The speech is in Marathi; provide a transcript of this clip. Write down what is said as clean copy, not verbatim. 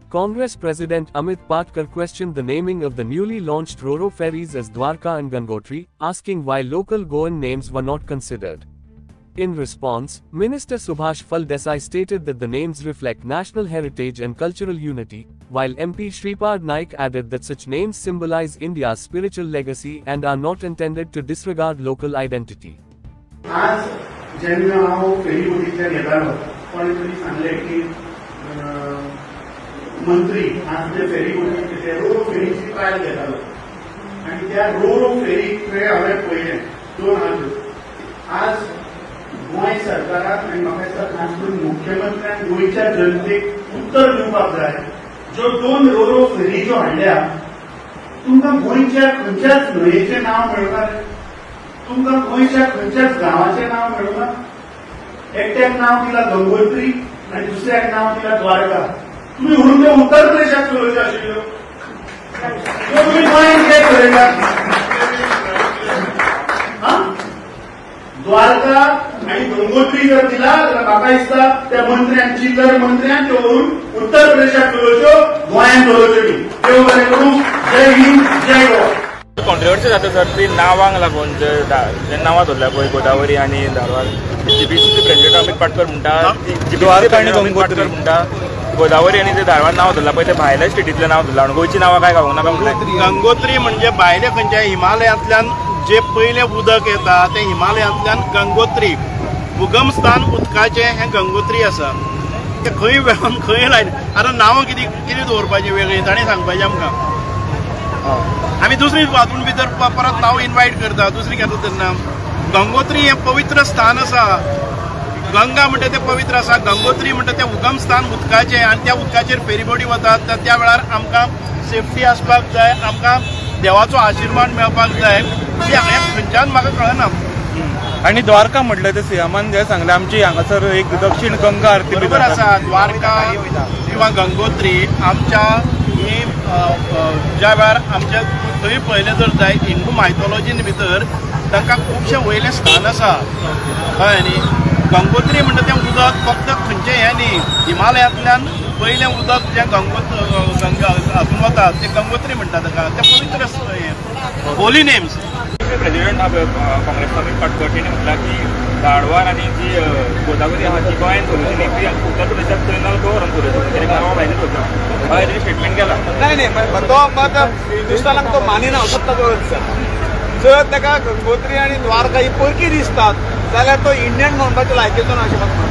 Congress President Amit Patkar questioned the naming of the newly launched Ro-Ro ferries as Dwarka and Gangotri, asking why local Goan names were not considered. In response, Minister Subhash Phaldesai stated that the names reflect national heritage and cultural unity, while MP Shripad Naik added that such names symbolize India's spiritual legacy and are not intended to disregard local identity. आज जेन्ना हांव फेरीबोटीचेर येतालो कोणी तरी सांगलें की मंत्री आज ते फेरीबोटीचे रो फेरीची ट्रायल घेतालो आनी त्या रो फेरीकडे हांवें पळयलें 2000 आज गोंय सरकाराक आनी म्हाका दिसता खास करून मुख्यमंत्र्यान गोंयच्या जनतेक उत्तर दिवपाक जाय ज्यो 2 रो फेरी ज्यो हाडल्या तुमकां गोंयच्या खंयच्याच न्हंयेचें नांव मेळना तुमकां गोंयच्या खंयच्याच गांवाचें नांव मेळना एकट्याक नांव दिलां गंगोत्री आनी दुसऱ्याक नांव दिलां द्वारका तुमी म्हणून ते उत्तर प्रदेशाक चलोवच्यो आशिल्ल्यो तुमी गोंयांत कित्याक चलयतात द्वारका आणि गंगोत्री जर दिला तर म्हाका दिसता त्या मंत्र्यान चिल्लर मंत्र्यान त्यो व्हरून उत्तर प्रदेशाक चलोवच्यो गोंयांत चलोवच्यो न्ही देव बरें करूं जय हिंद जय गोवा. कॉन्ट्रोवर्सी जाता सर ती नांवांक लागून जे नांवां धरल्या पळय गोदावरी आनी धारवाड जीपीसीचे प्रेसिडेंट अमित पाटकर म्हणटा द्वारका आनी गंगोत्री म्हणटा गोदावरी आनी ते धारवाड नांव धरला पळय ते भायल्या स्टेटीतलें नांव धरलां गोंयची नांवां काय गावूंक नाका म्हणलें. गंगोत्री म्हणजे भायले खंयच्या हिमालयांतल्यान जे पयले उदक येता ते हिमालयांतल्यान गंगोत्री उगमस्थान उदकाचें हें गंगोत्री आसा ते खंय वेळान खंय लायले आतां नांवां कितें दवरपाचीं वेगळीं ताणें सांगपाचें आमकां आमी दुसरी वाचून भितर परत नांव इन्वायट करता दुसरी घेता तेन्ना गंगोत्री हें पवित्र स्थान आसा गंगा म्हणटा तें पवित्र आसा गंगोत्री म्हणटा तें उगमस्थान उदकाचें आनी त्या उदकाचेर फेरीबोटी वतात त्या वेळार आमकां सेफ्टी आसपाक जाय आमकां देवाचो आशिर्वाद मेळपाक जाय हें खंयच्यान म्हाका कळना. आनी द्वारका म्हटलें ते सीएमान जे सांगलें आमची हांगासर एक दक्षिण गंगा आरती बरोबर आसा द्वारका किंवा गंगोत्री आमच्या ही ज्या वेळार आमच्या थंय पळयलें जर जाय हिंदू मायथॉलॉजीन भितर तांकां खुबशे वयलें स्थान आसा कळ्ळें न्ही. गंगोत्री म्हणटा तें उदक फक्त खंयचें हें न्ही हिमालयांतल्यान पयलें उदक जें गंगा हातून वता तें गंगोत्री म्हणटा ताका तें पवित्र होली नेम्स. प्रेसिडेंट काँग्रेसचा अमित पाटकर यांनी म्हटलं की धारवाड आणि जी गोदावरी आहा ती गोंयांत चलोवची न्ही ती उत्तर प्रदेशात चलयना गोवन चलोवची तेणे नांवां भायलीं चलोवची हय तेणी स्टेटमेंट केला. नाही तो मत हिंदुस्थानाक तो मानिना असो जर ताका गंगोत्री आनी द्वारका ही परकी दिसतात जाल्यार तो इंडियन म्हणपाच्या लायकीचो ना अशें म्हाका